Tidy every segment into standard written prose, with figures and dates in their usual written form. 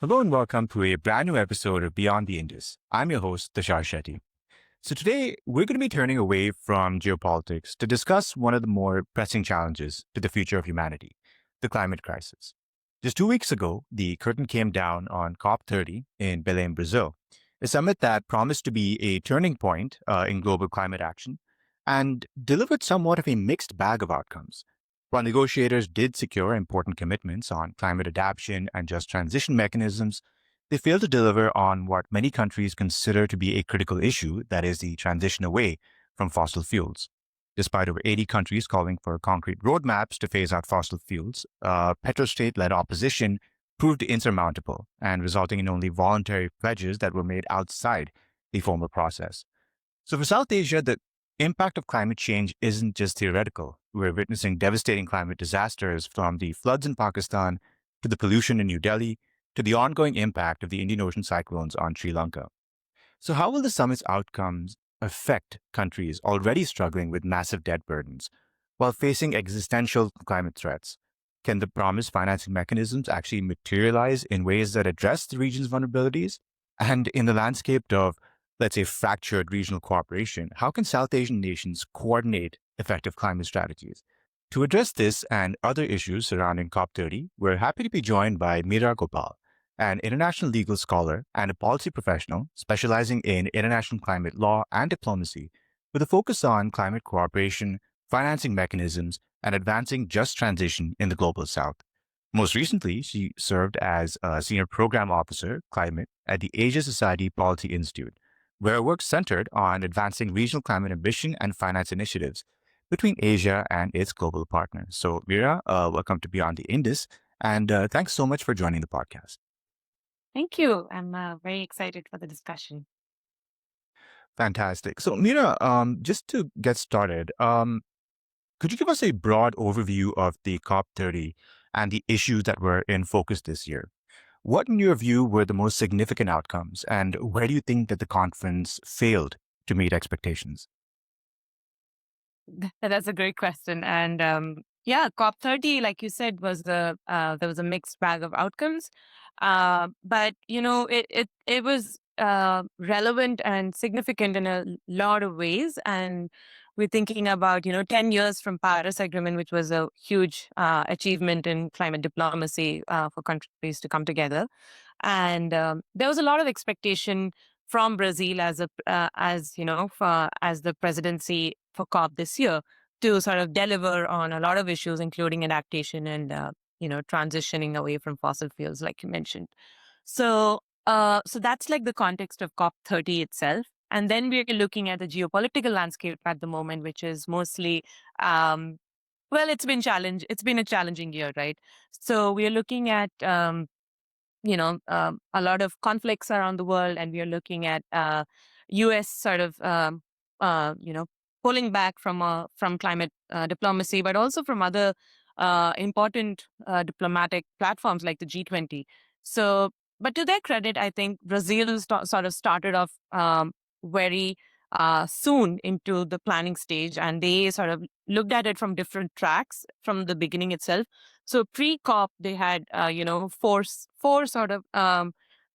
Hello and welcome to a brand new episode of Beyond the Indus. I'm your host, Tushar Shetty. So today we're going to be turning away from geopolitics to discuss one of the more pressing challenges to the future of humanity, the climate crisis. Just 2 weeks ago, the curtain came down on COP30 in Belém, Brazil, a summit that promised to be a turning point in global climate action and delivered somewhat of a mixed bag of outcomes. While negotiators did secure important commitments on climate adaptation and just transition mechanisms, they failed to deliver on what many countries consider to be a critical issue, that is, the transition away from fossil fuels. Despite over 80 countries calling for concrete roadmaps to phase out fossil fuels, petrostate led opposition proved insurmountable and resulting in only voluntary pledges that were made outside the formal process. So for South Asia, the impact of climate change isn't just theoretical. We're witnessing devastating climate disasters from the floods in Pakistan to the pollution in New Delhi to the ongoing impact of the Indian Ocean cyclones on Sri Lanka. So how will the summit's outcomes affect countries already struggling with massive debt burdens while facing existential climate threats? Can the promised financing mechanisms actually materialize in ways that address the region's vulnerabilities? And in the landscape of, let's say, fractured regional cooperation, how can South Asian nations coordinate effective climate strategies? To address this and other issues surrounding COP30, we're happy to be joined by Meera Gopal, an international legal scholar and a policy professional specializing in international climate law and diplomacy, with a focus on climate cooperation, financing mechanisms, and advancing just transition in the global south. Most recently, she served as a senior program officer, climate, at the Asia Society Policy Institute, where her work centered on advancing regional climate ambition and finance initiatives between Asia and its global partners. So, Meera, welcome to Beyond the Indus, and thanks so much for joining the podcast. Thank you. I'm very excited for the discussion. Fantastic. So, Meera, just to get started, could you give us a broad overview of the COP30 and the issues that were in focus this year? What, in your view, were the most significant outcomes, and where do you think that the conference failed to meet expectations? That's a great question. And yeah, COP30, like you said, was there was a mixed bag of outcomes, but it was relevant and significant in a lot of ways. And we're thinking about 10 years from Paris Agreement, which was a huge achievement in climate diplomacy for countries to come together. And there was a lot of expectation from Brazil as the presidency for COP this year to sort of deliver on a lot of issues, including adaptation and transitioning away from fossil fuels, like you mentioned. So that's like the context of COP30 itself. And then we're looking at the geopolitical landscape at the moment, which is mostly, well, it's been a challenging year, right? So we're looking at a lot of conflicts around the world, and we are looking at U.S. sort of pulling back from climate diplomacy, but also from other important diplomatic platforms like the G20. So, but to their credit, I think Brazil sort of started off very soon into the planning stage, and they sort of looked at it from different tracks from the beginning itself. So pre-COP, they had, four sort of,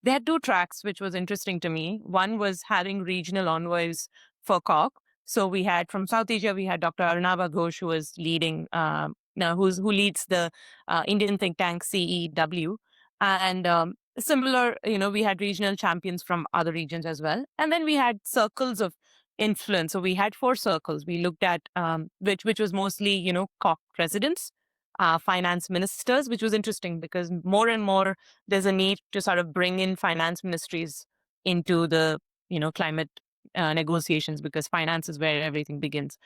they had two tracks, which was interesting to me. One was having regional envoys for COP. So we had from South Asia, we had Dr. Arunabha Ghosh, who was leading, now who leads the Indian think tank CEW. And similar, we had regional champions from other regions as well. And then we had circles of influence. So we had four circles. We looked at, which was mostly, COP presidents, finance ministers, which was interesting because more and more there's a need to sort of bring in finance ministries into the climate negotiations, because finance is where everything begins.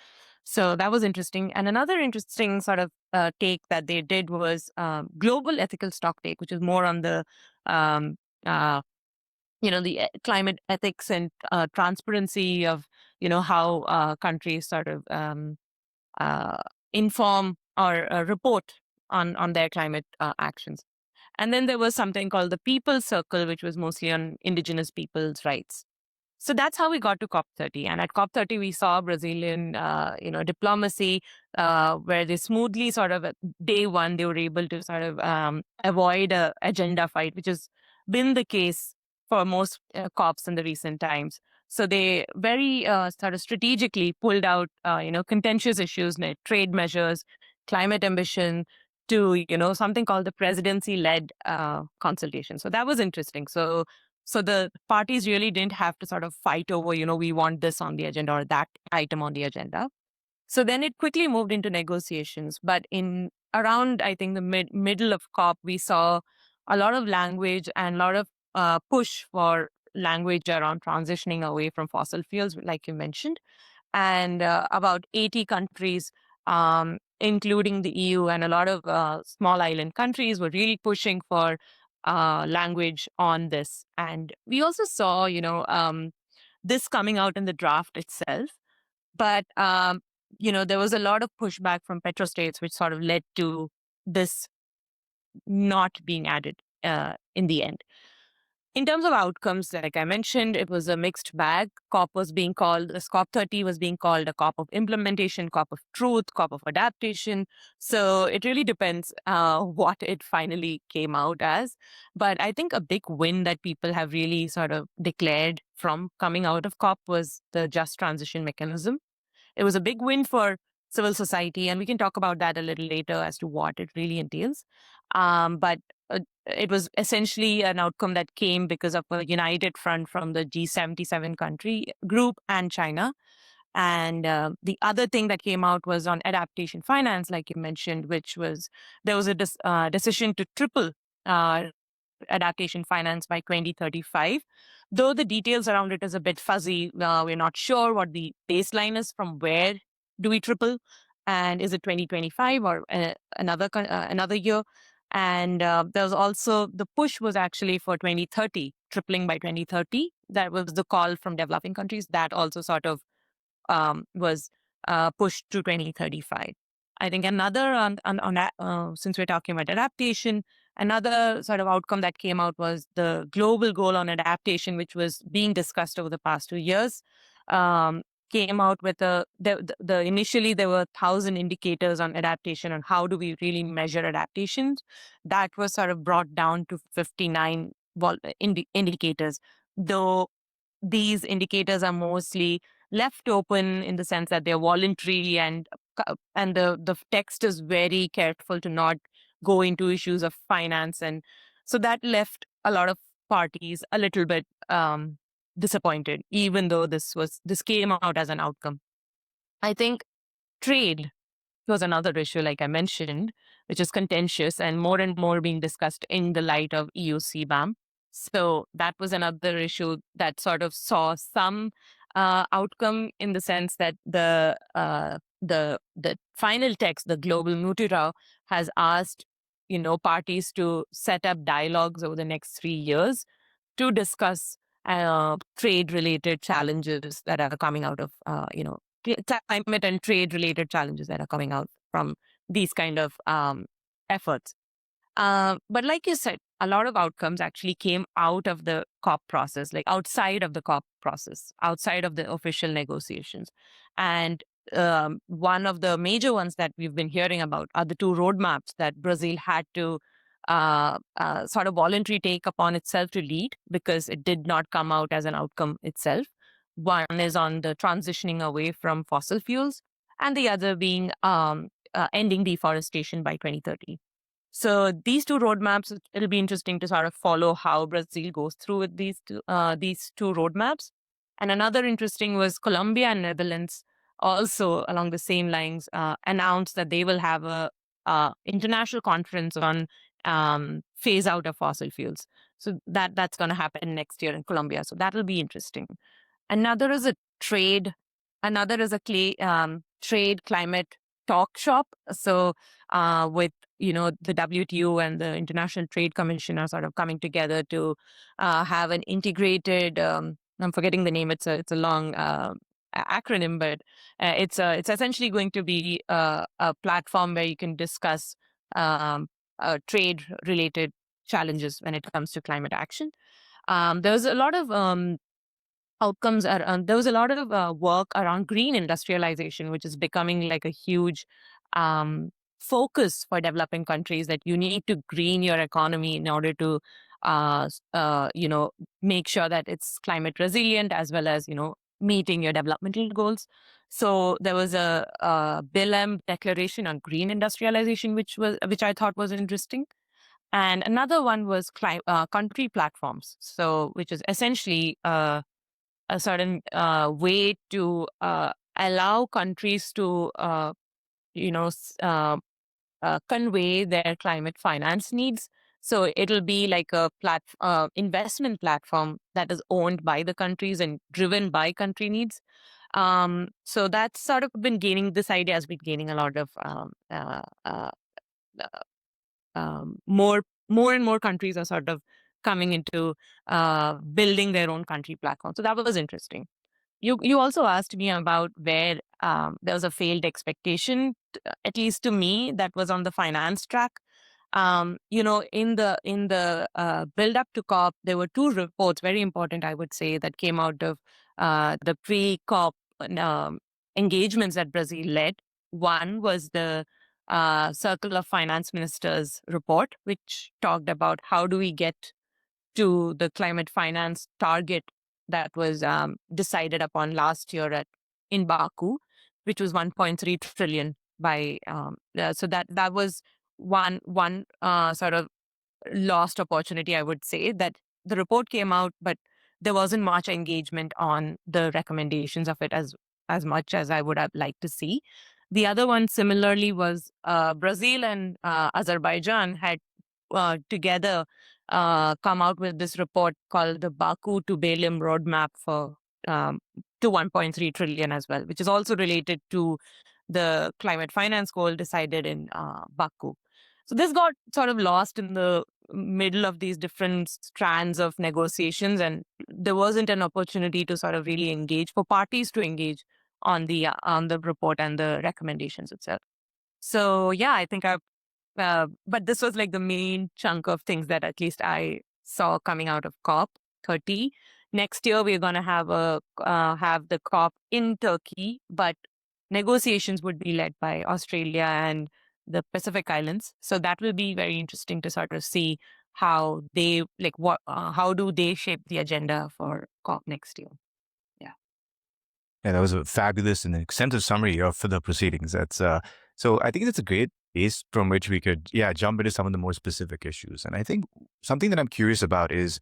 So that was interesting. And another interesting sort of take that they did was global ethical stock take, which is more on the um, the climate ethics and transparency of how countries sort of uh, inform or report on their climate actions. And then there was something called the People's Circle, which was mostly on indigenous people's rights. So that's how we got to COP30. And at COP30, we saw Brazilian, diplomacy, where they smoothly sort of at day one, they were able to sort of avoid a agenda fight, which is been the case for most COPs in the recent times. So they very sort of strategically pulled out, contentious issues like trade measures, climate ambition, to something called the presidency-led consultation. So that was interesting. So the parties really didn't have to sort of fight over, we want this on the agenda or that item on the agenda. So then it quickly moved into negotiations. But in around, I think, the middle of COP, we saw a lot of language and a lot of push for language around transitioning away from fossil fuels, like you mentioned. And about 80 countries, including the EU and a lot of small island countries, were really pushing for language on this. And we also saw, this coming out in the draft itself. But there was a lot of pushback from petrostates, which sort of led to this not being added in the end. In terms of outcomes, like I mentioned, it was a mixed bag. This COP30 was being called a COP of implementation, COP of truth, COP of adaptation. So it really depends what it finally came out as. But I think a big win that people have really sort of declared from coming out of COP was the just transition mechanism. It was a big win for civil society, and we can talk about that a little later as to what it really entails. But it was essentially an outcome that came because of a united front from the G77 country group and China. And the other thing that came out was on adaptation finance, like you mentioned, which was there was a decision to triple uh, adaptation finance by 2035. Though the details around it is a bit fuzzy, we're not sure what the baseline is, from where do we triple, and is it 2025 or another year? And there was also the push was actually for 2030, tripling by 2030. That was the call from developing countries. That also sort of was pushed to 2035. I think another since we're talking about adaptation, another sort of outcome that came out was the global goal on adaptation, which was being discussed over the past 2 years. Um, Came out with initially there were 1,000 indicators on adaptation and how do we really measure adaptations. That was sort of brought down to 59 indicators, though these indicators are mostly left open in the sense that they're voluntary, and the text is very careful to not go into issues of finance, and so that left a lot of parties a little bit disappointed, even though this came out as an outcome. I think trade was another issue, like I mentioned, which is contentious and more being discussed in the light of EU CBAM. So that was another issue that sort of saw some outcome, in the sense that the final text, the global Mutirao, has asked parties to set up dialogues over the next 3 years to discuss trade related challenges that are coming out of climate and trade related challenges that are coming out from these kind of efforts. But like you said, a lot of outcomes actually came out of the COP process, like outside of the COP process, outside of the official negotiations. And one of the major ones that we've been hearing about are the two roadmaps that Brazil had to sort of voluntarily take upon itself to lead, because it did not come out as an outcome itself. One is on the transitioning away from fossil fuels, and the other being ending deforestation by 2030. So these two roadmaps, it'll be interesting to sort of follow how Brazil goes through with these two roadmaps. And another interesting was Colombia and Netherlands, also along the same lines, announced that they will have a international conference on phase out of fossil fuels. So that's going to happen next year in Colombia. So that'll be interesting. Another is a trade. Another is a trade climate talk shop. So with the WTO and the International Trade Commission are sort of coming together to have an integrated. I'm forgetting the name. It's a long acronym, but it's essentially going to be a platform where you can discuss trade related challenges when it comes to climate action. There's a lot of outcomes are there was a lot of work around green industrialization, which is becoming like a huge focus for developing countries, that you need to green your economy in order to make sure that it's climate resilient as well as, meeting your developmental goals. So there was a Belém declaration on green industrialization, which I thought was interesting. And another one was country platforms. So, which is essentially a certain way to allow countries to, you know, s- uh, convey their climate finance needs. So it'll be like a investment platform that is owned by the countries and driven by country needs. So that's sort of been gaining, this idea has been gaining a lot of uh, more and more countries are sort of coming into building their own country platform. So that was interesting. You also asked me about where there was a failed expectation, at least to me, that was on the finance track. In the build up to COP, there were two reports, very important, I would say, that came out of the pre-COP um, engagements that Brazil led. One was the Circle of Finance Ministers report, which talked about how do we get to the climate finance target that was decided upon last year in Baku, which was 1.3 trillion by. So that was one sort of lost opportunity, I would say. That the report came out, but there wasn't much engagement on the recommendations of it as much as I would have liked to see. The other one, similarly, was Brazil and Azerbaijan had together come out with this report called the Baku to Belém roadmap for um, to 1.3 trillion as well, which is also related to the climate finance goal decided in Baku. So this got sort of lost in the middle of these different strands of negotiations, and there wasn't an opportunity to sort of really engage, for parties to engage on the report and the recommendations itself. So yeah, I think but this was like the main chunk of things that at least I saw coming out of COP30. Next year we're going to have the COP in Turkey, but negotiations would be led by Australia and the Pacific Islands. So that will be very interesting to sort of see how they how do they shape the agenda for COP next year. Yeah. Yeah, that was a fabulous and extensive summary of the proceedings. That's so I think that's a great base from which we could, yeah, jump into some of the more specific issues. And I think something that I'm curious about is,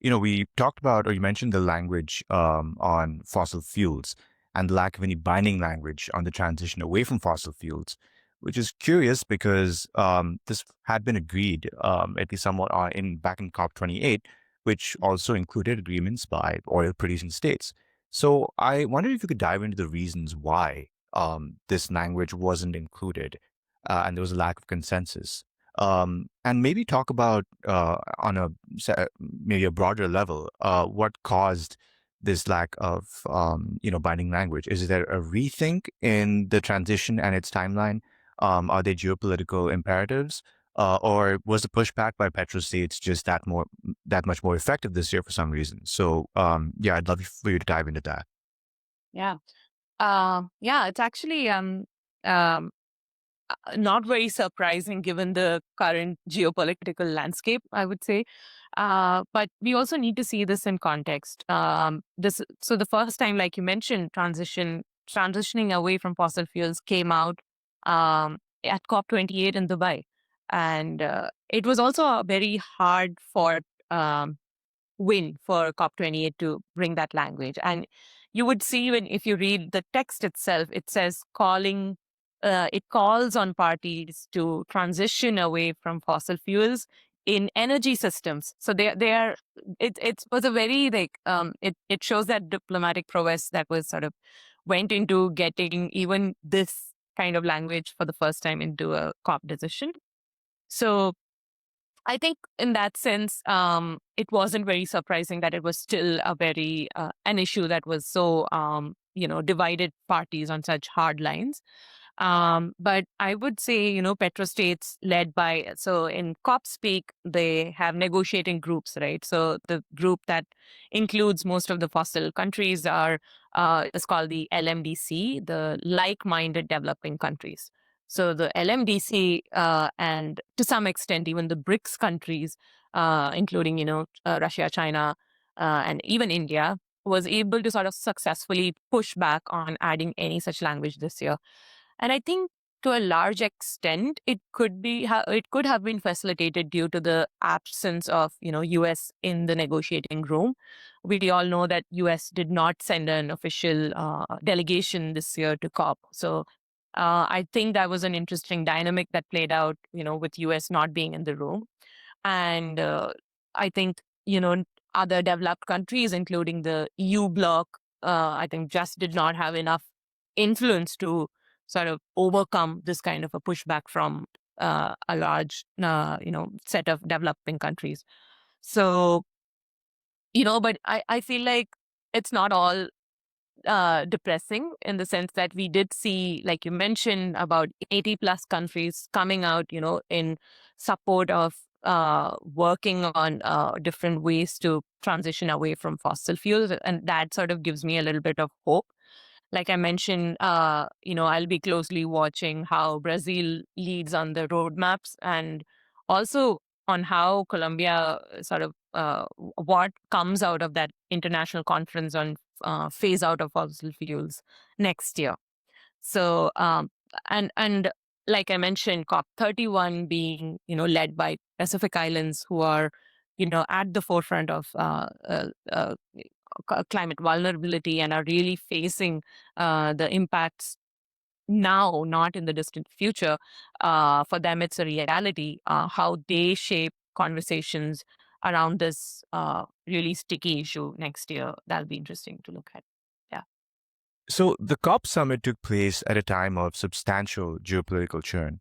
we talked about, or you mentioned the language on fossil fuels and the lack of any binding language on the transition away from fossil fuels, which is curious because this had been agreed, at least somewhat back in COP28, which also included agreements by oil producing states. So I wondered if you could dive into the reasons why this language wasn't included, and there was a lack of consensus. And maybe talk about on maybe a broader level, what caused this lack of binding language. Is there a rethink in the transition and its timeline? Are they geopolitical imperatives, or was the pushback by petrostates just that much more effective this year for some reason? So yeah, I'd love for you to dive into that. Yeah. Yeah, it's actually um, not very surprising given the current geopolitical landscape, I would say. But we also need to see this in context. So the first time, like you mentioned, transitioning away from fossil fuels came out at COP28 in Dubai, and it was also a very hard fought win for COP28 to bring that language. And you would see, when if you read the text itself, it says it calls on parties to transition away from fossil fuels in energy systems. So they are it was a very it shows that diplomatic prowess that was sort of went into getting even this kind of language for the first time into a COP decision. So I think in that sense, it wasn't very surprising that it was still an issue that was so divided parties on such hard lines. But I would say, petrostates led by, so in COP speak, they have negotiating groups, right? So the group that includes most of the fossil countries is called the LMDC, the like-minded developing countries. So the LMDC and to some extent even the BRICS countries, including Russia, China, and even India, was able to sort of successfully push back on adding any such language this year. And I think to a large extent, it could have been facilitated due to the absence of US in the negotiating room. We all know that US did not send an official delegation this year to COP. So I think that was an interesting dynamic that played out, with US not being in the room. And I think, other developed countries, including the EU bloc, I think just did not have enough influence to sort of overcome this kind of a pushback from a large, set of developing countries. So, but I feel like it's not all depressing in the sense that we did see, like you mentioned, about 80 plus countries coming out, in support of working on different ways to transition away from fossil fuels. And that sort of gives me a little bit of hope. Like I mentioned, I'll be closely watching how Brazil leads on the roadmaps and also on how Colombia sort of what comes out of that international conference on phase out of fossil fuels next year. So, and like I mentioned, COP31 being, led by Pacific Islands who are, at the forefront of climate vulnerability and are really facing the impacts now, not in the distant future. For them, it's a reality. How they shape conversations around this really sticky issue next year, that'll be interesting to look at. Yeah. So the COP summit took place at a time of substantial geopolitical churn,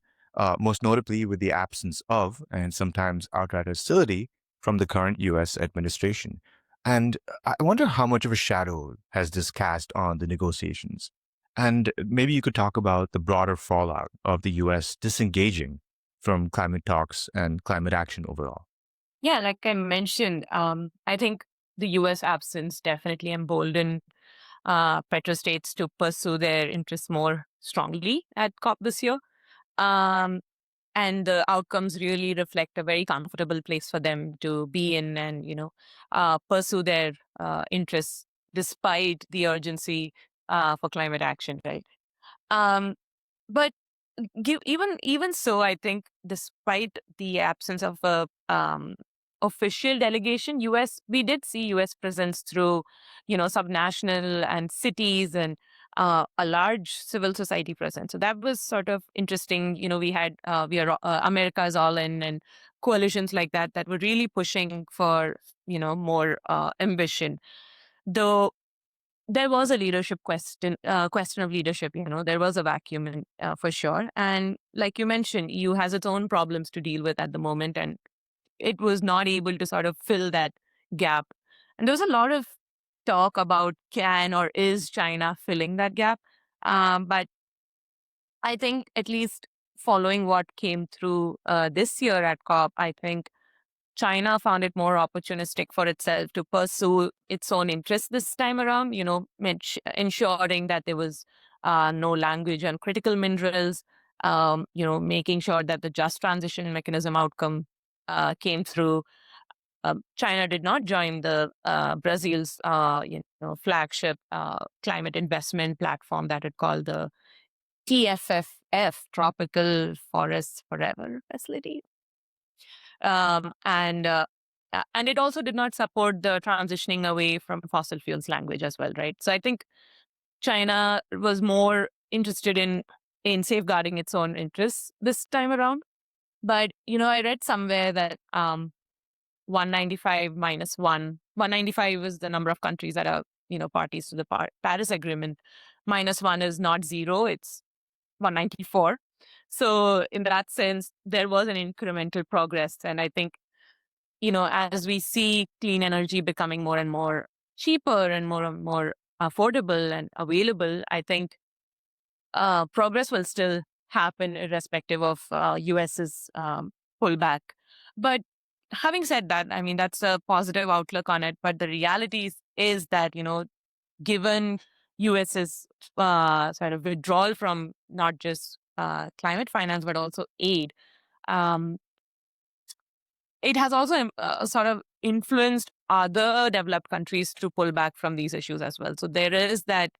most notably with the absence of, and sometimes outright hostility, from the current US administration. And I wonder how much of a shadow has this cast on the negotiations? And maybe you could talk about the broader fallout of the US disengaging from climate talks and climate action overall. Yeah, like I mentioned, I think the US absence definitely emboldened petrostates to pursue their interests more strongly at COP this year. Um, and the outcomes really reflect a very comfortable place for them to be in and, pursue their interests despite the urgency for climate action, right? Um, but even so, I think despite the absence of a official delegation, US we did see US presence through, subnational and cities and a large civil society presence. So that was sort of interesting. We had we are America's All In and coalitions like that that were really pushing for more ambition. Though there was a leadership question of leadership. There was a vacuum for sure. And like you mentioned, EU has its own problems to deal with at the moment, and it was not able to sort of fill that gap. And there was a lot of talk about can or is China filling that gap. But I think at least following what came through this year at COP, I think China found it more opportunistic for itself to pursue its own interests this time around, ensuring that there was no language on critical minerals, making sure that the just transition mechanism outcome came through. China did not join the Brazil's flagship climate investment platform that it called the TFFF, Tropical Forests Forever Facility. And it also did not support the transitioning away from fossil fuels language as well, right? So I think China was more interested in safeguarding its own interests this time around. But I read somewhere that 195 minus 195 is the number of countries that are parties to the Paris Agreement. Minus 1 is not zero; it's 194. So in that sense, there was an incremental progress, and I think as we see clean energy becoming more and more cheaper and more affordable and available, I think progress will still happen irrespective of US's pullback. But having said that, I mean, that's a positive outlook on it. But the reality is that, given US's sort of withdrawal from not just climate finance, but also aid, um, it has also sort of influenced other developed countries to pull back from these issues as well. So there is that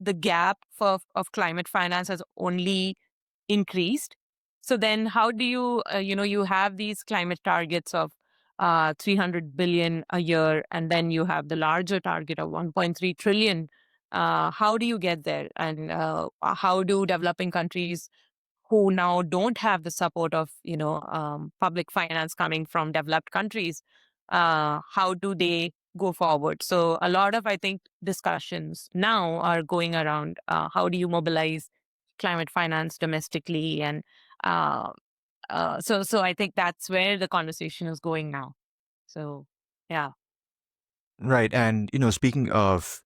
the gap of climate finance has only increased. So then how do you, you have these climate targets of 300 billion a year, and then you have the larger target of 1.3 trillion. How do you get there? And how do developing countries who now don't have the support of public finance coming from developed countries, how do they go forward? So a lot of, I think, discussions now are going around how do you mobilize climate finance domestically, and uh, so I think that's where the conversation is going now. So yeah. Right. And, speaking of,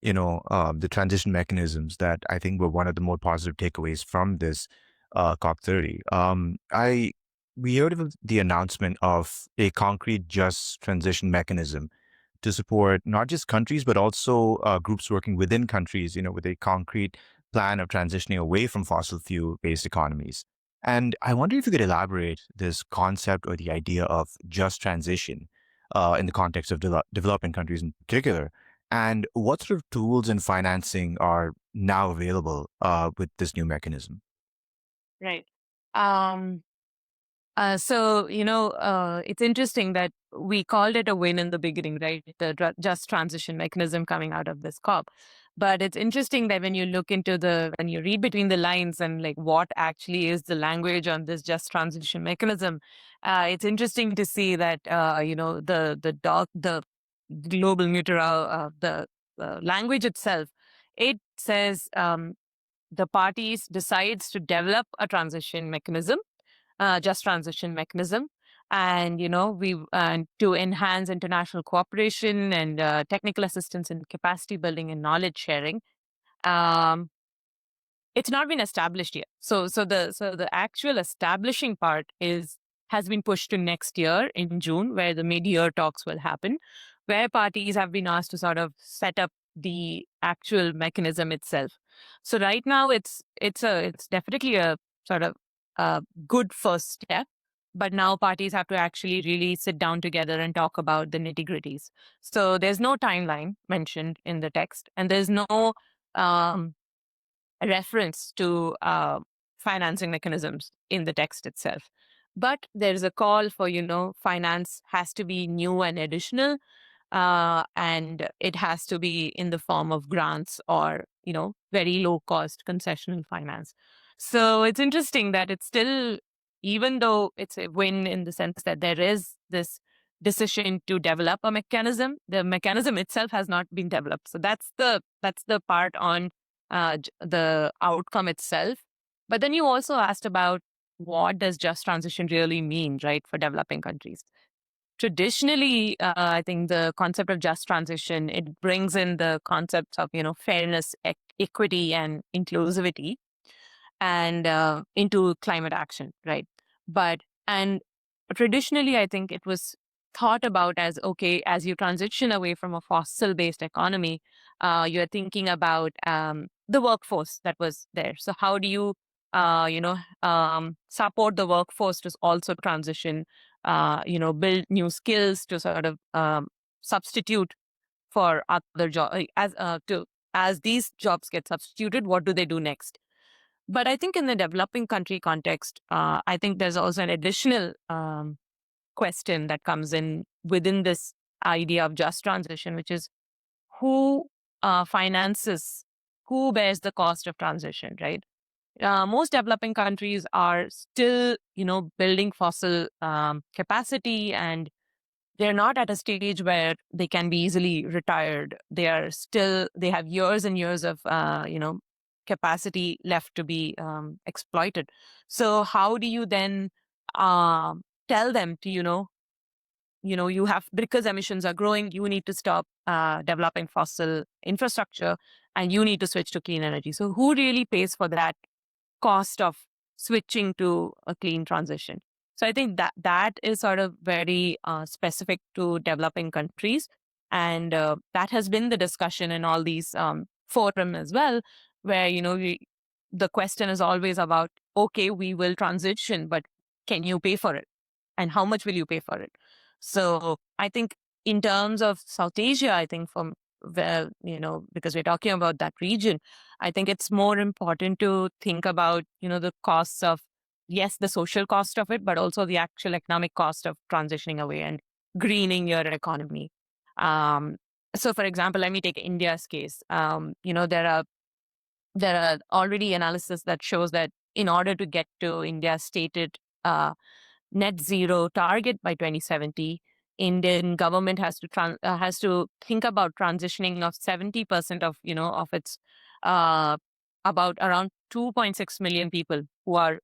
the transition mechanisms that I think were one of the more positive takeaways from this COP30, we heard of the announcement of a concrete just transition mechanism to support not just countries, but also groups working within countries, with a concrete plan of transitioning away from fossil fuel based economies. And I wonder if you could elaborate this concept or the idea of just transition in the context of developing countries in particular, and what sort of tools and financing are now available with this new mechanism. Right. Um, it's interesting that we called it a win in the beginning, right? The just transition mechanism coming out of this COP. But it's interesting that when you look into when you read between the lines and like what actually is the language on this just transition mechanism, it's interesting to see that, the global neutral, the language itself, it says the parties decides to develop a transition mechanism, just transition mechanism, and we to enhance international cooperation and technical assistance in capacity building and knowledge sharing. um, it's not been established yet. So the actual establishing part is has been pushed to next year in June, where the mid-year talks will happen, where parties have been asked to sort of set up the actual mechanism itself. So right now it's definitely a sort of a good first step, but now parties have to actually really sit down together and talk about the nitty-gritties. So there's no timeline mentioned in the text, and there's no um, a reference to financing mechanisms in the text itself. But there's a call for, finance has to be new and additional, and it has to be in the form of grants or, very low cost concessional finance. So it's interesting that it's still, even though it's a win in the sense that there is this decision to develop a mechanism, the mechanism itself has not been developed. So that's the part on the outcome itself. But then you also asked about what does just transition really mean, right, for developing countries. Traditionally, I think the concept of just transition, it brings in the concepts of fairness, equity, and inclusivity, and into climate action, right? But and traditionally, I think it was thought about as, okay, as you transition away from a fossil-based economy, you're thinking about the workforce that was there. So how do you, support the workforce to also transition, build new skills to sort of substitute for other jobs, as these jobs get substituted, what do they do next? But I think in the developing country context, I think there's also an additional question that comes in within this idea of just transition, which is who finances, who bears the cost of transition, right? Most developing countries are still, building fossil capacity, and they're not at a stage where they can be easily retired. They have years and years of, capacity left to be exploited. So how do you then tell them to, you have, because emissions are growing, you need to stop developing fossil infrastructure, and you need to switch to clean energy. So who really pays for that cost of switching to a clean transition? So I think that is sort of very specific to developing countries, and that has been the discussion in all these forum as well, where the question is always about, okay, we will transition, but can you pay for it? And how much will you pay for it? So I think in terms of South Asia, I think from where, because we're talking about that region, I think it's more important to think about, the costs of, yes, the social cost of it, but also the actual economic cost of transitioning away and greening your economy. Um, so for example, let me take India's case. There are already analysis that shows that in order to get to India's stated uh, net zero target by 2070, Indian government has to think about transitioning of 70% of of its uh, about around 2.6 million people who are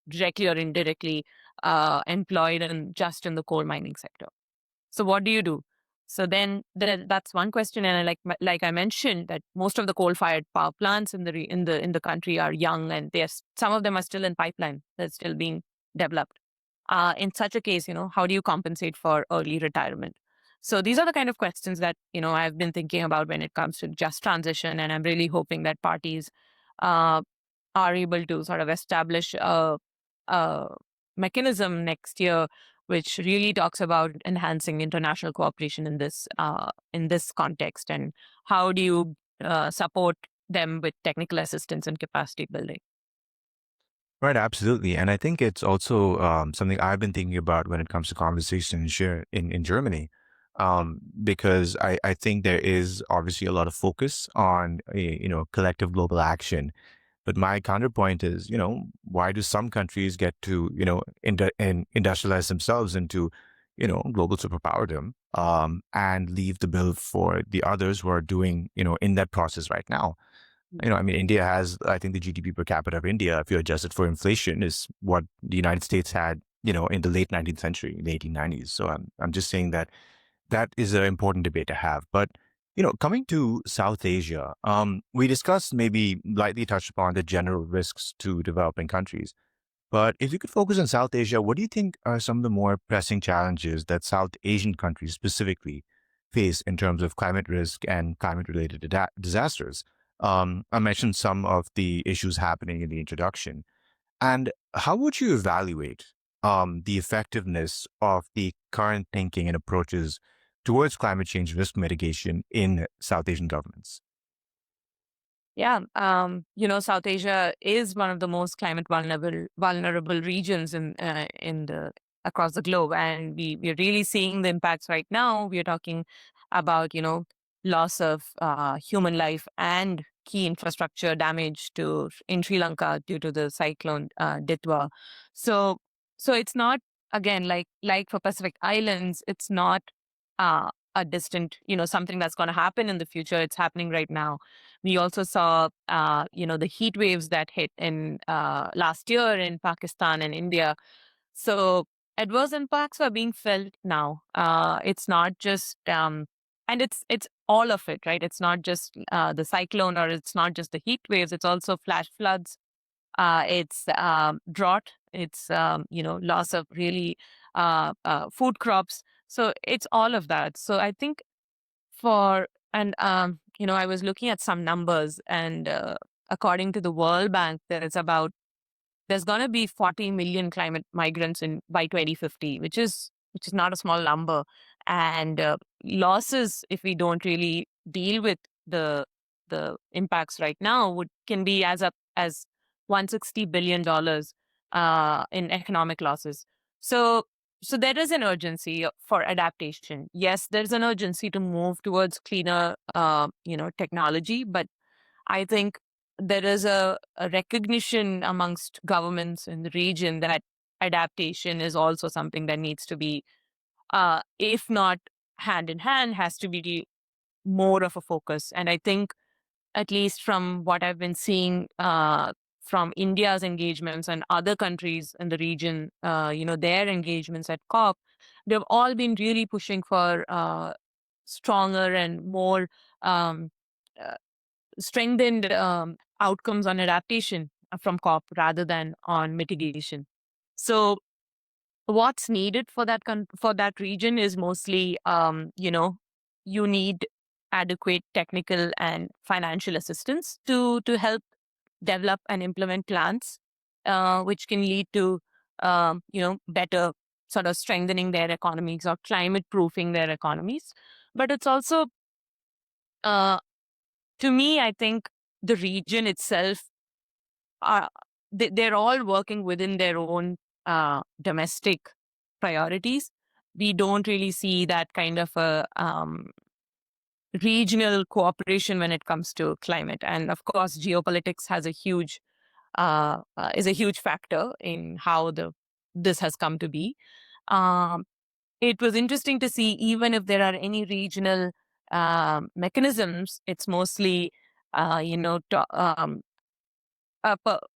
directly or indirectly employed just in the coal mining sector. So what do you do? So then that's one question, and like I mentioned, that most of the coal-fired power plants in the country are young, and some of them are still in pipeline. They're still being developed. In such a case, how do you compensate for early retirement? So these are the kind of questions that I've been thinking about when it comes to just transition, and I'm really hoping that parties uh, are able to sort of establish a mechanism next year which really talks about enhancing international cooperation in this context, and how do you support them with technical assistance and capacity building. Right, absolutely. And I think it's also something I've been thinking about when it comes to conversations here in Germany, because I think there is obviously a lot of focus on, collective global action. But my counterpoint is, why do some countries get to, industrialize themselves into, global superpowerdom, and leave the bill for the others who are doing, in that process right now? I mean, India has, I think the GDP per capita of India, if you adjust it for inflation, is what the United States had, in the late 19th century, in the 1890s. So I'm just saying that that is an important debate to have. But, coming to South Asia, we discussed, maybe lightly touched upon, the general risks to developing countries. But if you could focus on South Asia, what do you think are some of the more pressing challenges that South Asian countries specifically face in terms of climate risk and climate related disasters? I mentioned some of the issues happening in the introduction. And how would you evaluate the effectiveness of the current thinking and approaches towards climate change risk mitigation in South Asian governments? Yeah, South Asia is one of the most climate vulnerable regions in the across the globe, and we're really seeing the impacts right now. We are talking about loss of human life and key infrastructure damage to in Sri Lanka due to the cyclone Ditwa. So it's not, again, like for Pacific Islands, it's not a distant something that's going to happen in the future. It's happening right now. We also saw, the heat waves that hit in last year in Pakistan and India. So adverse impacts are being felt now. It's not just, and it's all of it, right? It's not just the cyclone, or it's not just the heat waves. It's also flash floods. It's drought. It's loss of really food crops. So it's all of that. So I think for and I was looking at some numbers, and according to the World Bank, there's going to be 40 million climate migrants in by 2050, which is not a small number. And losses, if we don't really deal with the the impacts right now, would can be as up as 160 billion dollars in economic losses. So there is an urgency for adaptation. Yes, there's an urgency to move towards cleaner technology, but I think there is a recognition amongst governments in the region that adaptation is also something that needs to be, if not hand in hand, has to be more of a focus. And I think, at least from what I've been seeing from India's engagements and other countries in the region, their engagements at COP, they've all been really pushing for stronger and more um, uh, strengthened outcomes on adaptation from COP rather than on mitigation. So what's needed for for that region is mostly, you need adequate technical and financial assistance to help develop and implement plans. which can lead to, better sort of strengthening their economies or climate proofing their economies. But it's also, uh, to me, I think the region itself, uh, they're all working within their own domestic priorities. We don't really see that kind of a regional cooperation when it comes to climate. And of course, geopolitics has a huge is a huge factor in how this has come to be. Um, it was interesting to see, even if there are any regional mechanisms, it's mostly a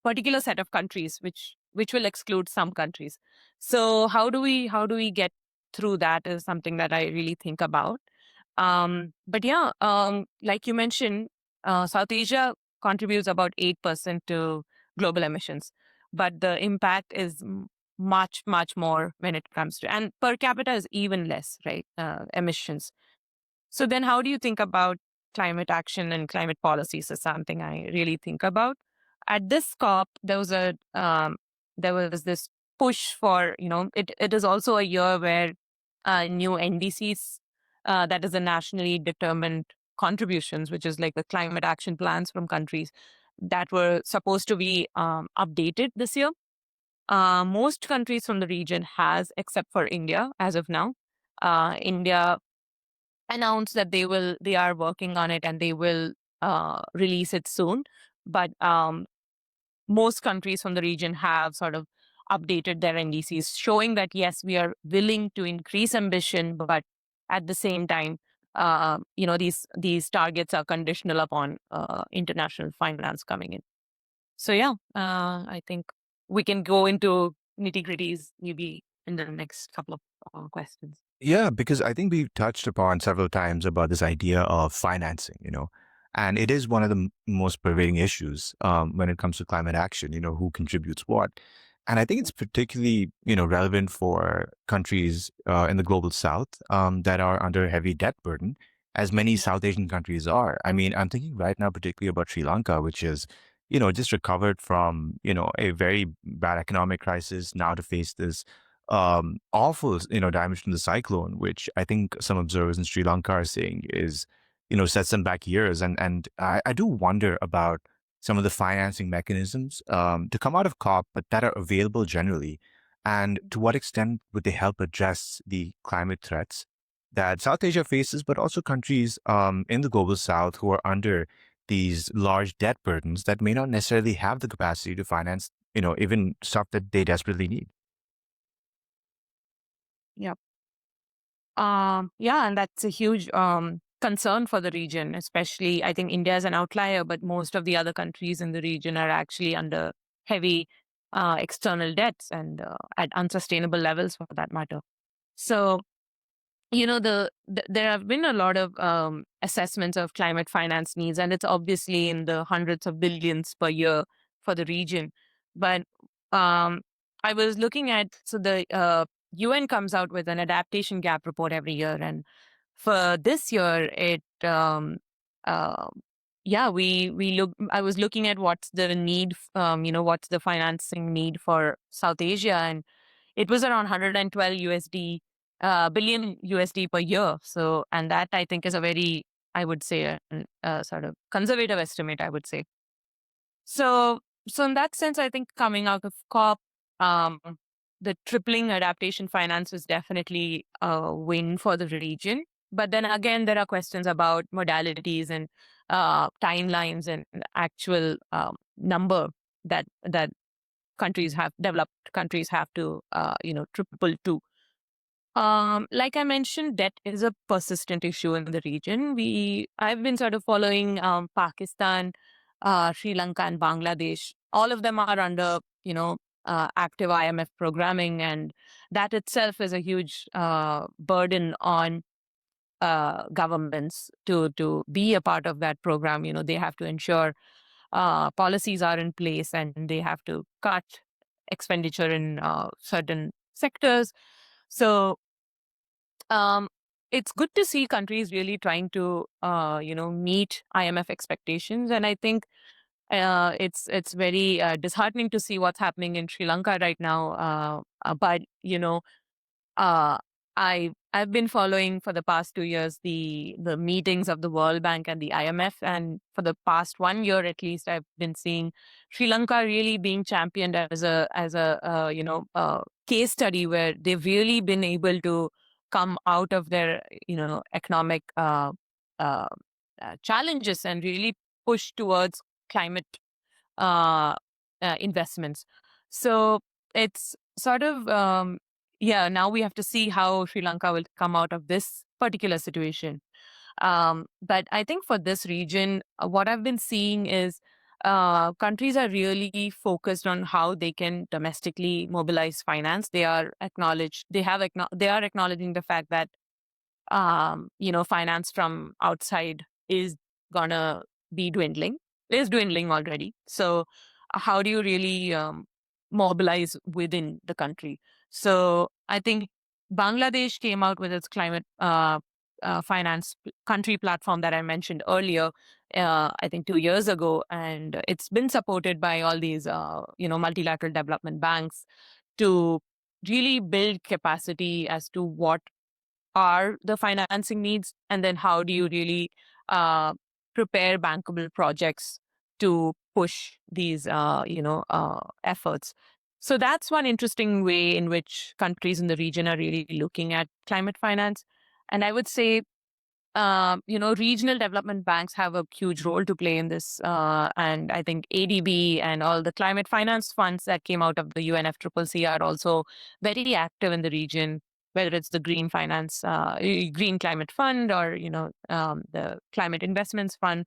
particular set of countries, which will exclude some countries. So how do we get through that is something that I really think about. But yeah, like you mentioned, South Asia contributes about 8% to global emissions, but the impact is much, much more when it comes to, and per capita is even less, right? Emissions. So then how do you think about climate action and climate policies is something I really think about. At this COP, there was this push for, it is also a year where new NDCs, that is the nationally determined contributions, which is like the climate action plans from countries that were supposed to be updated this year. Most countries from the region has, except for India as of now. India announced that they are working on it and they will release it soon. But most countries from the region have sort of updated their NDCs, showing that yes, we are willing to increase ambition, but at the same time, these targets are conditional upon international finance coming in. So yeah, I think we can go into nitty gritties maybe in the next couple of questions. Yeah, because I think we've touched upon several times about this idea of financing, and it is one of the most pervading issues when it comes to climate action, who contributes what. And I think it's particularly, relevant for countries in the global south that are under a heavy debt burden, as many South Asian countries are. I mean, I'm thinking right now particularly about Sri Lanka, which is, just recovered from, a very bad economic crisis, now to face this awful, damage from the cyclone, which I think some observers in Sri Lanka are saying is, sets them back years. And I do wonder about some of the financing mechanisms to come out of COP, but that are available generally. And to what extent would they help address the climate threats that South Asia faces, but also countries in the global south who are under these large debt burdens that may not necessarily have the capacity to finance, even stuff that they desperately need. Yeah. Yeah, and that's a huge concern for the region, especially I think India is an outlier, but most of the other countries in the region are actually under heavy external debts and at unsustainable levels for that matter. So there have been a lot of assessments of climate finance needs, and it's obviously in the hundreds of billions per year for the region. But um, I was looking at, so the UN comes out with an adaptation gap report every year, and for this year uh, yeah, we look I was looking at what's the need, what's the financing need for South Asia, and it was around 112 billion USD per year. So, and that I think is a very, I would say, a sort of conservative estimate, I would say. So, so in that sense, I think coming out of COP, um, the tripling adaptation finance is definitely a win for the region. But then again, there are questions about modalities and timelines and actual number that developed countries have to, triple to. Like I mentioned, debt is a persistent issue in the region. I've been sort of following Pakistan, Sri Lanka, and Bangladesh. All of them are under, active IMF programming, and that itself is a huge burden on governments to be a part of that program. They have to ensure policies are in place, and they have to cut expenditure in certain sectors. So um, it's good to see countries really trying to, meet IMF expectations. And I think It's very disheartening to see what's happening in Sri Lanka right now. But uh, I've been following for the past 2 years the meetings of the World Bank and the IMF, and for the past 1 year at least, I've been seeing Sri Lanka really being championed as a case study where they've really been able to come out of their economic uh, challenges and really push towards climate uh, investments. So it's sort of, yeah, now we have to see how Sri Lanka will come out of this particular situation. But I think for this region, what I've been seeing is countries are really focused on how they can domestically mobilize finance. They are acknowledging the fact that finance from outside is gonna be dwindling, is dwindling already. So, how do you really mobilize within the country? So, I think Bangladesh came out with its climate finance country platform that I mentioned earlier. I think 2 years ago, and it's been supported by all these, multilateral development banks to really build capacity as to what are the financing needs, and then how do you really uh, prepare bankable projects to push these efforts. So that's one interesting way in which countries in the region are really looking at climate finance. And I would say regional development banks have a huge role to play in this. And I think ADB and all the climate finance funds that came out of the UNFCCC are also very active in the region, whether it's the Green Climate Fund, or, the Climate Investments Fund.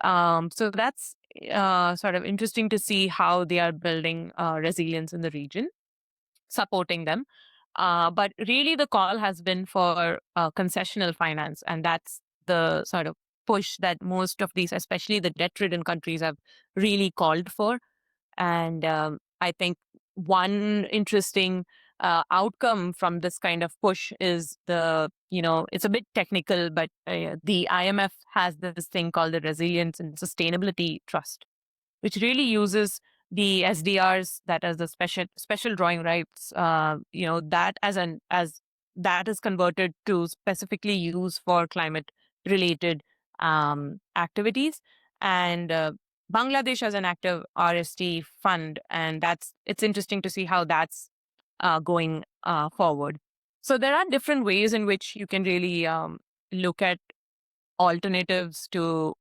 So that's sort of interesting to see how they are building resilience in the region, supporting them. But really, the call has been for concessional finance, and that's the sort of push that most of these, especially the debt-ridden countries, have really called for. And I think one interesting outcome from this kind of push is it's a bit technical, but the IMF has this thing called the Resilience and Sustainability Trust, which really uses the SDRs, that as the special drawing rights, that as that is converted to specifically use for climate related activities. And Bangladesh has an active RST fund, and it's interesting to see how that's going forward. So there are different ways in which you can really look at alternatives to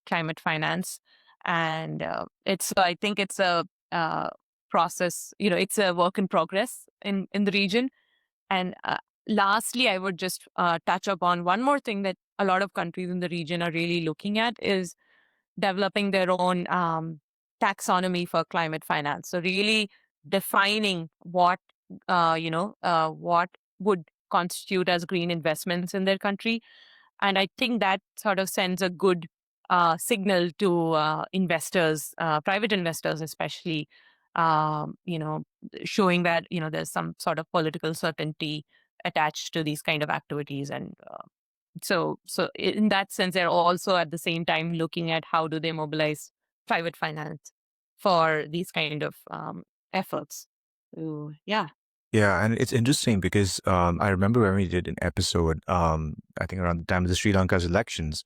climate finance. And I think it's a process, it's a work in progress in the region. And lastly, I would just touch upon one more thing that a lot of countries in the region are really looking at is developing their own taxonomy for climate finance. So really defining what would constitute as green investments in their country. And I think that sort of sends a good signal to investors, private investors especially, showing that there's some sort of political certainty attached to these kind of activities. And so in that sense, they're also at the same time looking at how do they mobilize private finance for these kind of efforts. So, yeah. Yeah, and it's interesting because I remember when we did an episode, I think around the time of the Sri Lanka's elections,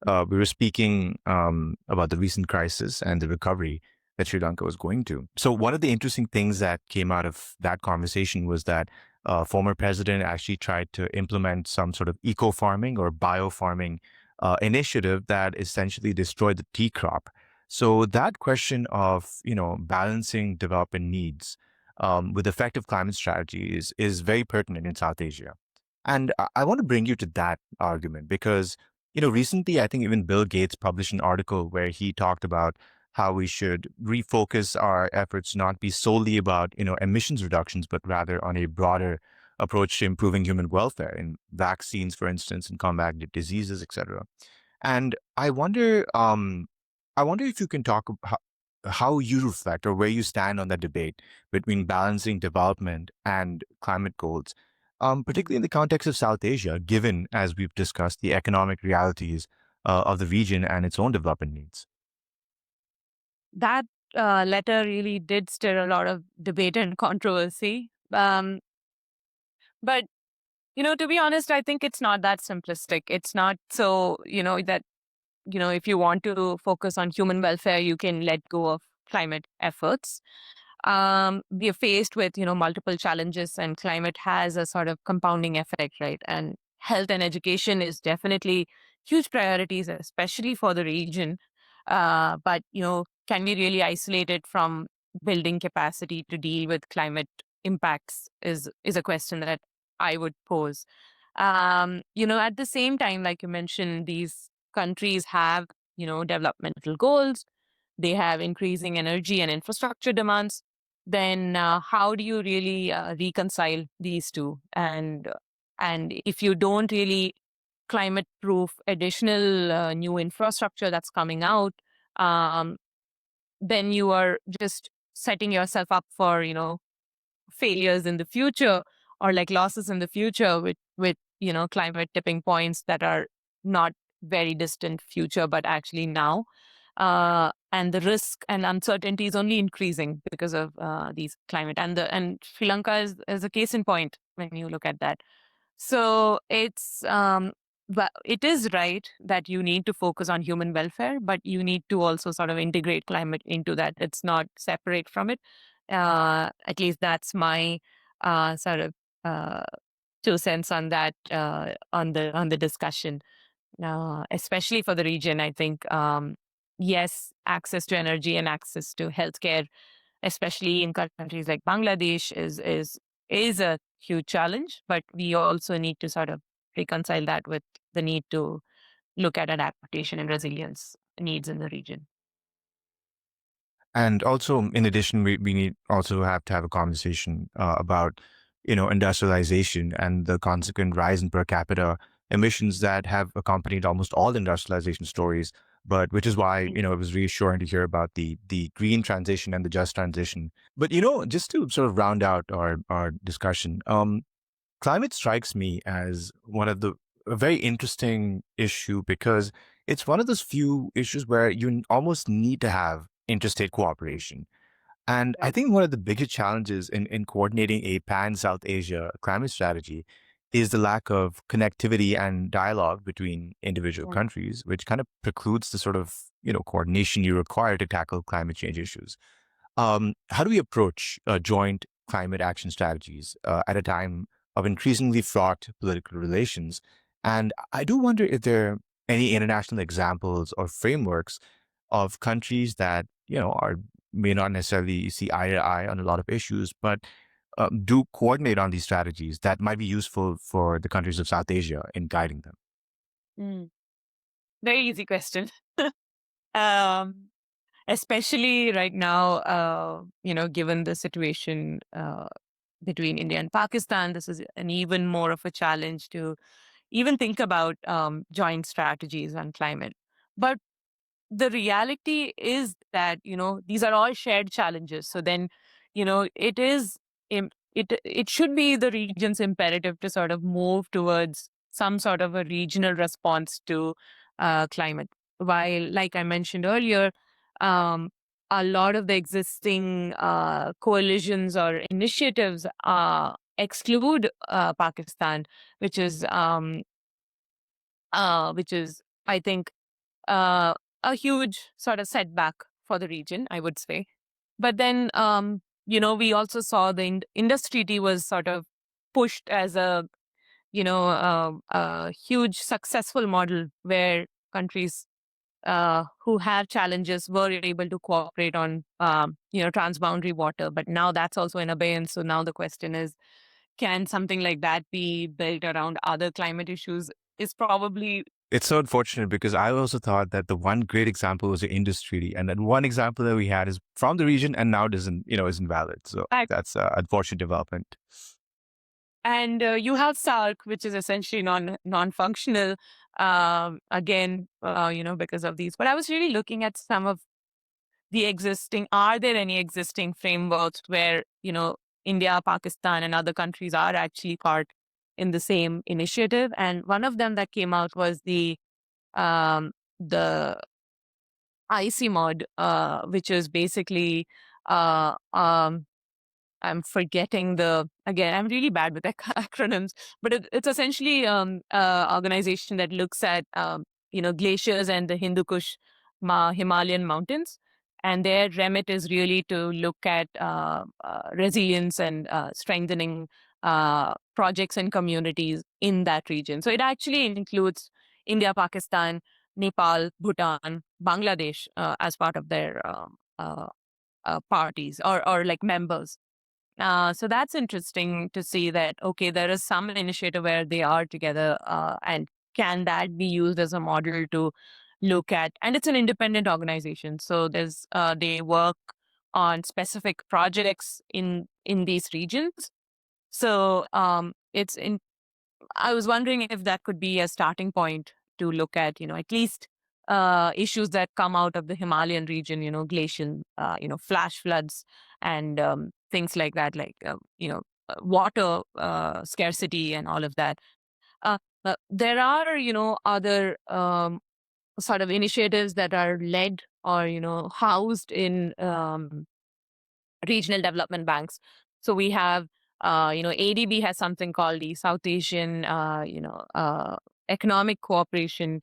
we were speaking about the recent crisis and the recovery that Sri Lanka was going to. So one of the interesting things that came out of that conversation was that former president actually tried to implement some sort of eco farming or bio farming initiative that essentially destroyed the tea crop. So that question of balancing development needs with effective climate strategy is very pertinent in South Asia. And I want to bring you to that argument because, recently, I think even Bill Gates published an article where he talked about how we should refocus our efforts, not be solely about, emissions reductions, but rather on a broader approach to improving human welfare in vaccines, for instance, and combating diseases, etc. And I wonder if you can talk about how you reflect or where you stand on that debate between balancing development and climate goals, particularly in the context of South Asia, given, as we've discussed, the economic realities of the region and its own development needs. that letter really did stir a lot of debate and controversy. But to be honest, I think it's not that simplistic. It's not so, that, if you want to focus on human welfare, you can let go of climate efforts. We are faced with, multiple challenges, and climate has a sort of compounding effect, right? And health and education is definitely huge priorities, especially for the region. But, can we really isolate it from building capacity to deal with climate impacts is a question that I would pose. At the same time, like you mentioned, these countries have, developmental goals. They have increasing energy and infrastructure demands. Then how do you really reconcile these two? And if you don't really climate proof additional new infrastructure that's coming out, um, then you are just setting yourself up for failures in the future, or like losses in the future with climate tipping points that are not very distant future but actually now. And the risk and uncertainty is only increasing because of these climate, and Sri Lanka is a case in point when you look at that. So but it is right that you need to focus on human welfare, but you need to also sort of integrate climate into that. It's not separate from it. At least that's my sort of uh, 2 cents on that, on the discussion. Especially for the region, I think, yes, access to energy and access to healthcare, especially in countries like Bangladesh, is a huge challenge. But we also need to sort of reconcile that with the need to look at adaptation and resilience needs in the region. And also, in addition, we need also have to have a conversation about, industrialization and the consequent rise in per capita emissions that have accompanied almost all industrialization stories. But which is why, Mm. it was reassuring to hear about the green transition and the just transition. But, just to sort of round out our discussion, climate strikes me as one of the a very interesting issue because it's one of those few issues where you almost need to have interstate cooperation. And I Right. think one of the biggest challenges in coordinating a pan South Asia climate strategy is the lack of connectivity and dialogue between individual Mm. countries, which kind of precludes the sort of, coordination you require to tackle climate change issues. How do we approach joint climate action strategies at a time of increasingly fraught political relations? And I do wonder if there are any international examples or frameworks of countries that are may not necessarily see eye to eye on a lot of issues, but do coordinate on these strategies that might be useful for the countries of South Asia in guiding them. Mm. Very easy question. um, Especially right now, given the situation between India and Pakistan, this is an even more of a challenge to even think about joint strategies on climate. But the reality is that these are all shared challenges. So then it is it should be the region's imperative to sort of move towards some sort of a regional response to climate, while, like I mentioned earlier, um, a lot of the existing coalitions or initiatives exclude Pakistan, which is I think uh, a huge sort of setback for the region, I would say. But then, we also saw the Indus Treaty was sort of pushed as a huge successful model where countries who have challenges were able to cooperate on, transboundary water. But now that's also in abeyance. So now the question is, can something like that be built around other climate issues? Is probably It's so unfortunate because I also thought that the one great example was the Indus Treaty, and then one example that we had is from the region and now doesn't, isn't valid. So that's an unfortunate development. And you have SARC, which is essentially non-functional, again, because of these. But I was really looking at some of the existing. Are there any existing frameworks where India, Pakistan, and other countries are actually part in the same initiative? And one of them that came out was the icy mod, which is basically uh, um, I'm forgetting again, I'm really bad with acronyms, but it's essentially organization that looks at, glaciers and the Hindu Kush Himalayan mountains. And their remit is really to look at resilience and strengthening projects and communities in that region. So it actually includes India, Pakistan, Nepal, Bhutan, Bangladesh as part of their parties or like members. So that's interesting to see that, okay, there is some initiative where they are together, and can that be used as a model to look at? And it's an independent organization, so they work on specific projects in these regions. So I was wondering if that could be a starting point to look at, at least issues that come out of the Himalayan region, glacial, flash floods and things like that, like, water scarcity and all of that. There are, other sort of initiatives that are led or, housed in regional development banks. So we have, ADB has something called the South Asian, Economic Cooperation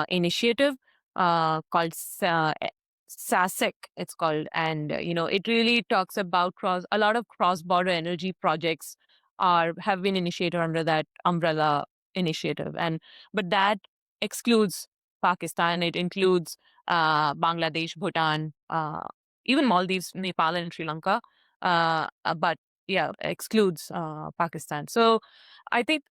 Initiative, called SASEC, it's called. And, it really talks about a lot of cross-border energy projects have been initiated under that umbrella initiative. But that excludes Pakistan. It includes Bangladesh, Bhutan, even Maldives, Nepal, and Sri Lanka. But yeah, excludes Pakistan. So I think,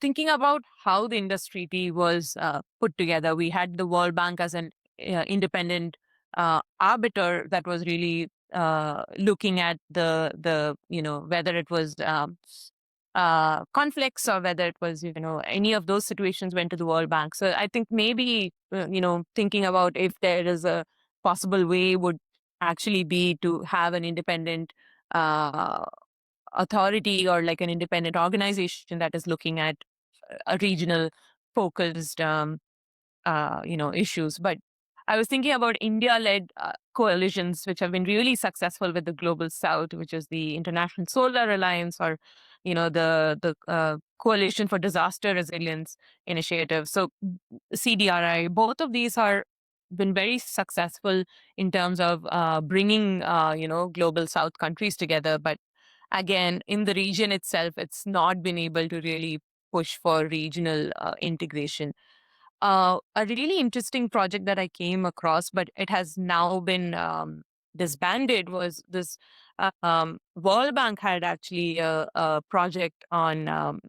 thinking about how the Indus Treaty was put together, we had the World Bank as an independent arbiter that was really looking at whether it was conflicts or whether it was, any of those situations went to the World Bank. So I think maybe, thinking about if there is a possible way would actually be to have an independent uh, authority or like an independent organization that is looking at a regional focused issues. But I was thinking about India-led coalitions, which have been really successful with the Global South, which is the International Solar Alliance, or the Coalition for Disaster Resilience Initiative. So CDRI, both of these are been very successful in terms of bringing Global South countries together. But again, in the region itself, it's not been able to really push for regional integration. A really interesting project that I came across, but it has now been disbanded, was this World Bank had actually a project on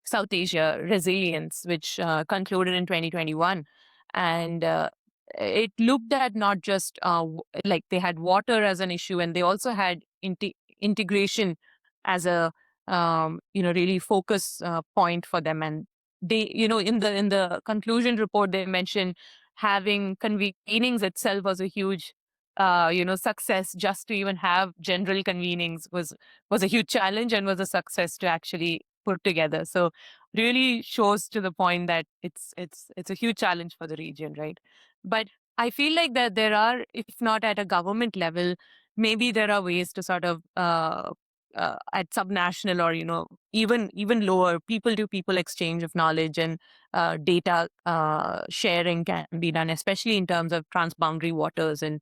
South Asia resilience, which concluded in 2021. And it looked at not just like they had water as an issue, and they also had integration as a really focus point for them. And they, in the conclusion report, they mentioned having convenings itself was a huge success. Just to even have general convenings was a huge challenge and was a success to actually put together. So really shows to the point that it's a huge challenge for the region, right? But I feel like that there are, if not at a government level, maybe there are ways to sort of at subnational or even lower, people to people exchange of knowledge and data sharing can be done, especially in terms of transboundary waters. And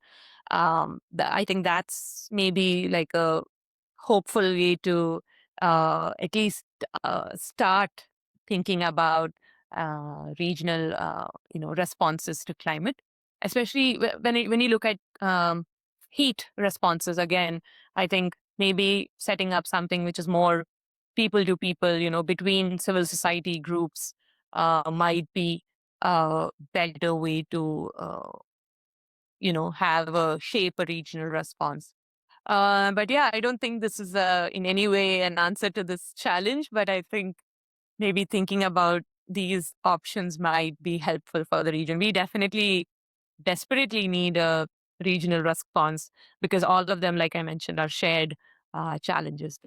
I think that's maybe like a hopeful way to at least start thinking about regional, responses to climate, especially when you look at heat responses. Again, I think maybe setting up something which is more people to people, between civil society groups, might be a better way to, have a shape a regional response. But yeah, I don't think this is in any way an answer to this challenge, but I think maybe thinking about these options might be helpful for the region. We definitely desperately need a regional response because all of them, like I mentioned, are shared challenges.